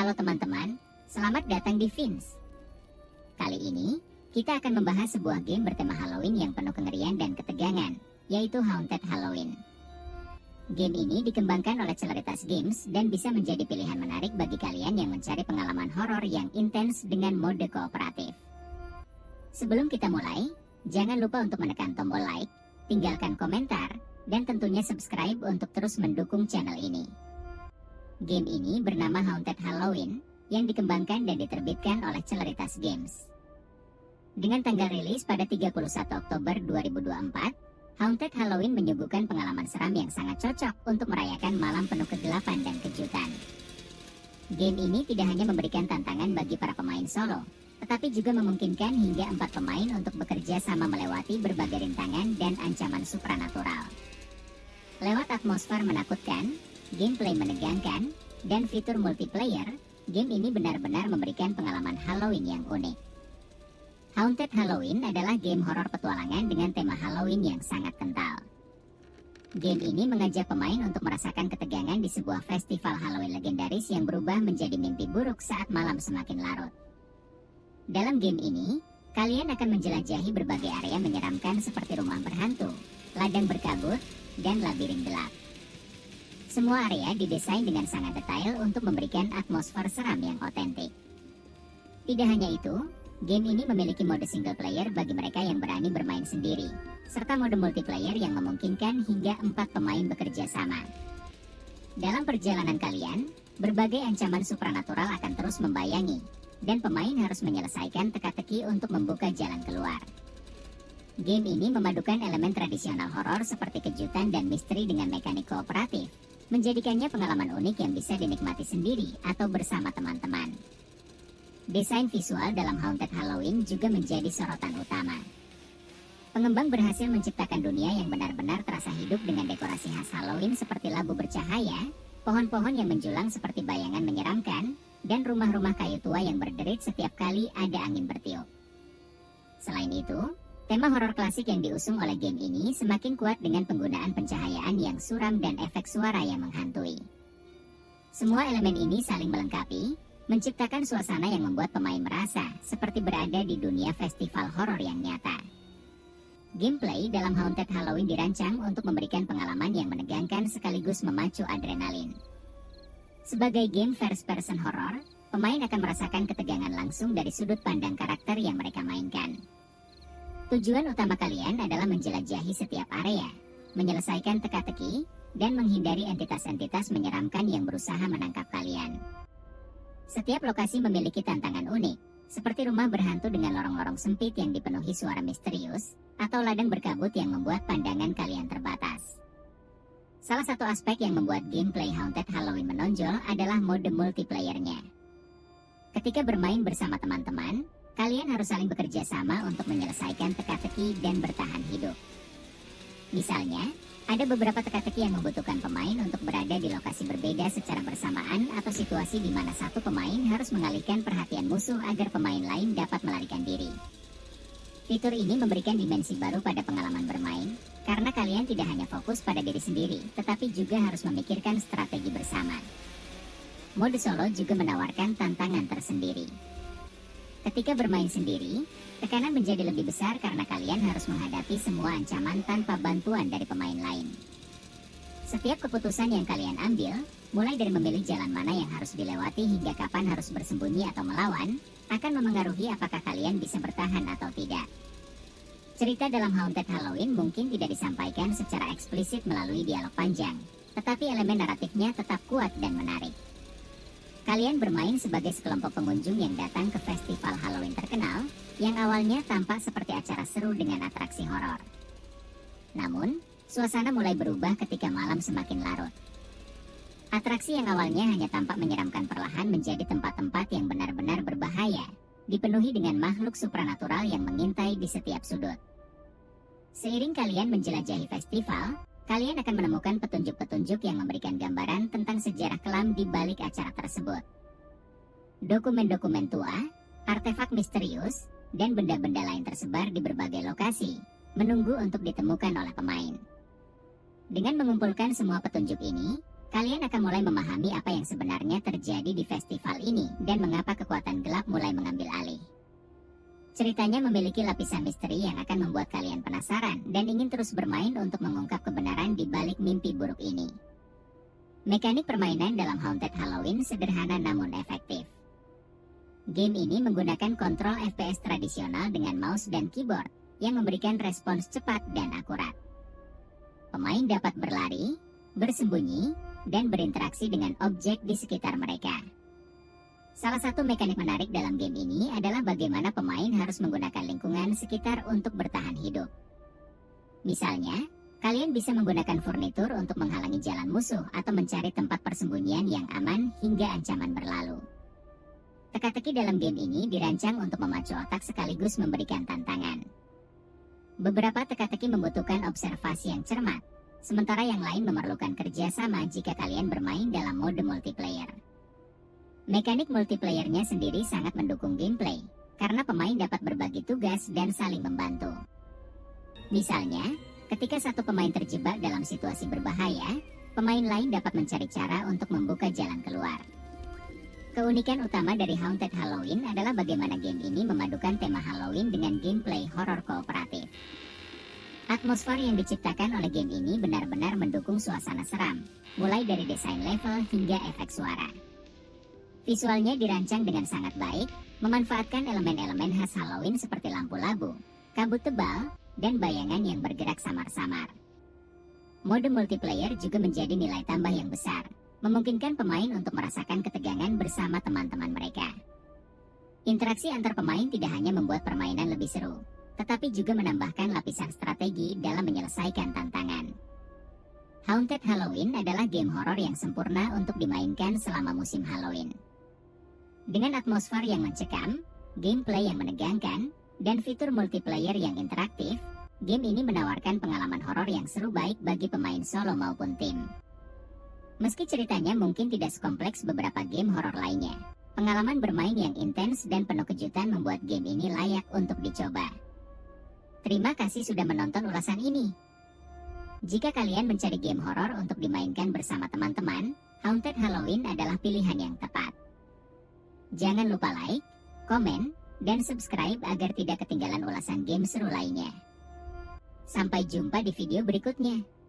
Halo teman-teman, selamat datang di Fins. Kali ini, kita akan membahas sebuah game bertema Halloween yang penuh kengerian dan ketegangan, yaitu Haunted Halloween. Game ini dikembangkan oleh Celeritas Games dan bisa menjadi pilihan menarik bagi kalian yang mencari pengalaman horor yang intens dengan mode kooperatif. Sebelum kita mulai, jangan lupa untuk menekan tombol like, tinggalkan komentar, dan tentunya subscribe untuk terus mendukung channel ini. Game ini bernama Haunted Halloween yang dikembangkan dan diterbitkan oleh Celeritas Games. Dengan tanggal rilis pada 31 Oktober 2024, Haunted Halloween menyuguhkan pengalaman seram yang sangat cocok untuk merayakan malam penuh kegelapan dan kejutan. Game ini tidak hanya memberikan tantangan bagi para pemain solo, tetapi juga memungkinkan hingga 4 pemain untuk bekerja sama melewati berbagai rintangan dan ancaman supranatural. Lewat atmosfer menakutkan, gameplay menegangkan, dan fitur multiplayer, game ini benar-benar memberikan pengalaman Halloween yang unik. Haunted Halloween adalah game horor petualangan dengan tema Halloween yang sangat kental. Game ini mengajak pemain untuk merasakan ketegangan di sebuah festival Halloween legendaris yang berubah menjadi mimpi buruk saat malam semakin larut. Dalam game ini, kalian akan menjelajahi berbagai area menyeramkan seperti rumah berhantu, ladang berkabut, dan labirin gelap. Semua area didesain dengan sangat detail untuk memberikan atmosfer seram yang otentik. Tidak hanya itu, game ini memiliki mode single player bagi mereka yang berani bermain sendiri, serta mode multiplayer yang memungkinkan hingga 4 pemain bekerja sama. Dalam perjalanan kalian, berbagai ancaman supranatural akan terus membayangi, dan pemain harus menyelesaikan teka-teki untuk membuka jalan keluar. Game ini memadukan elemen tradisional horor seperti kejutan dan misteri dengan mekanik kooperatif, menjadikannya pengalaman unik yang bisa dinikmati sendiri atau bersama teman-teman. Desain visual dalam Haunted Halloween juga menjadi sorotan utama. Pengembang berhasil menciptakan dunia yang benar-benar terasa hidup dengan dekorasi khas Halloween seperti labu bercahaya, pohon-pohon yang menjulang seperti bayangan menyeramkan, dan rumah-rumah kayu tua yang berderit setiap kali ada angin bertiup. Selain itu, tema horor klasik yang diusung oleh game ini semakin kuat dengan penggunaan pencahayaan yang suram dan efek suara yang menghantui. Semua elemen ini saling melengkapi, menciptakan suasana yang membuat pemain merasa seperti berada di dunia festival horor yang nyata. Gameplay dalam Haunted Halloween dirancang untuk memberikan pengalaman yang menegangkan sekaligus memacu adrenalin. Sebagai game first-person horror, pemain akan merasakan ketegangan langsung dari sudut pandang karakter yang mereka mainkan. Tujuan utama kalian adalah menjelajahi setiap area, menyelesaikan teka-teki, dan menghindari entitas-entitas menyeramkan yang berusaha menangkap kalian. Setiap lokasi memiliki tantangan unik, seperti rumah berhantu dengan lorong-lorong sempit yang dipenuhi suara misterius, atau ladang berkabut yang membuat pandangan kalian terbatas. Salah satu aspek yang membuat gameplay Haunted Halloween menonjol adalah mode multiplayer-nya. Ketika bermain bersama teman-teman, kalian harus saling bekerja sama untuk menyelesaikan teka-teki dan bertahan hidup. Misalnya, ada beberapa teka-teki yang membutuhkan pemain untuk berada di lokasi berbeda secara bersamaan atau situasi di mana satu pemain harus mengalihkan perhatian musuh agar pemain lain dapat melarikan diri. Fitur ini memberikan dimensi baru pada pengalaman bermain, karena kalian tidak hanya fokus pada diri sendiri, tetapi juga harus memikirkan strategi bersama. Mode solo juga menawarkan tantangan tersendiri. Ketika bermain sendiri, tekanan menjadi lebih besar karena kalian harus menghadapi semua ancaman tanpa bantuan dari pemain lain. Setiap keputusan yang kalian ambil, mulai dari memilih jalan mana yang harus dilewati hingga kapan harus bersembunyi atau melawan, akan memengaruhi apakah kalian bisa bertahan atau tidak. Cerita dalam Haunted Halloween mungkin tidak disampaikan secara eksplisit melalui dialog panjang, tetapi elemen naratifnya tetap kuat dan menarik. Kalian bermain sebagai sekelompok pengunjung yang datang ke festival Halloween terkenal, yang awalnya tampak seperti acara seru dengan atraksi horor. Namun, suasana mulai berubah ketika malam semakin larut. Atraksi yang awalnya hanya tampak menyeramkan perlahan menjadi tempat-tempat yang benar-benar berbahaya, dipenuhi dengan makhluk supranatural yang mengintai di setiap sudut. Seiring kalian menjelajahi festival, kalian akan menemukan petunjuk-petunjuk yang memberikan gambaran tentang sejarah kelam di balik acara tersebut. Dokumen-dokumen tua, artefak misterius, dan benda-benda lain tersebar di berbagai lokasi, menunggu untuk ditemukan oleh pemain. Dengan mengumpulkan semua petunjuk ini, kalian akan mulai memahami apa yang sebenarnya terjadi di festival ini dan mengapa kekuatan gelap mulai mengambil alih. Ceritanya memiliki lapisan misteri yang akan membuat kalian penasaran dan ingin terus bermain untuk mengungkap kebenaran di balik mimpi buruk ini. Mekanik permainan dalam Haunted Halloween sederhana namun efektif. Game ini menggunakan kontrol FPS tradisional dengan mouse dan keyboard yang memberikan respons cepat dan akurat. Pemain dapat berlari, bersembunyi, dan berinteraksi dengan objek di sekitar mereka. Salah satu mekanik menarik dalam game ini adalah bagaimana pemain harus menggunakan lingkungan sekitar untuk bertahan hidup. Misalnya, kalian bisa menggunakan furnitur untuk menghalangi jalan musuh atau mencari tempat persembunyian yang aman hingga ancaman berlalu. Teka-teki dalam game ini dirancang untuk memacu otak sekaligus memberikan tantangan. Beberapa teka-teki membutuhkan observasi yang cermat, sementara yang lain memerlukan kerjasama jika kalian bermain dalam mode multiplayer. Mekanik multiplayernya sendiri sangat mendukung gameplay, karena pemain dapat berbagi tugas dan saling membantu. Misalnya, ketika satu pemain terjebak dalam situasi berbahaya, pemain lain dapat mencari cara untuk membuka jalan keluar. Keunikan utama dari Haunted Halloween adalah bagaimana game ini memadukan tema Halloween dengan gameplay horor kooperatif. Atmosfer yang diciptakan oleh game ini benar-benar mendukung suasana seram, mulai dari desain level hingga efek suara. Visualnya dirancang dengan sangat baik, memanfaatkan elemen-elemen khas Halloween seperti lampu labu, kabut tebal, dan bayangan yang bergerak samar-samar. Mode multiplayer juga menjadi nilai tambah yang besar, memungkinkan pemain untuk merasakan ketegangan bersama teman-teman mereka. Interaksi antar pemain tidak hanya membuat permainan lebih seru, tetapi juga menambahkan lapisan strategi dalam menyelesaikan tantangan. Haunted Halloween adalah game horor yang sempurna untuk dimainkan selama musim Halloween. Dengan atmosfer yang mencekam, gameplay yang menegangkan, dan fitur multiplayer yang interaktif, game ini menawarkan pengalaman horor yang seru baik bagi pemain solo maupun tim. Meski ceritanya mungkin tidak sekompleks beberapa game horor lainnya, pengalaman bermain yang intens dan penuh kejutan membuat game ini layak untuk dicoba. Terima kasih sudah menonton ulasan ini. Jika kalian mencari game horor untuk dimainkan bersama teman-teman, Haunted Halloween adalah pilihan yang tepat. Jangan lupa like, komen, dan subscribe agar tidak ketinggalan ulasan game seru lainnya. Sampai jumpa di video berikutnya.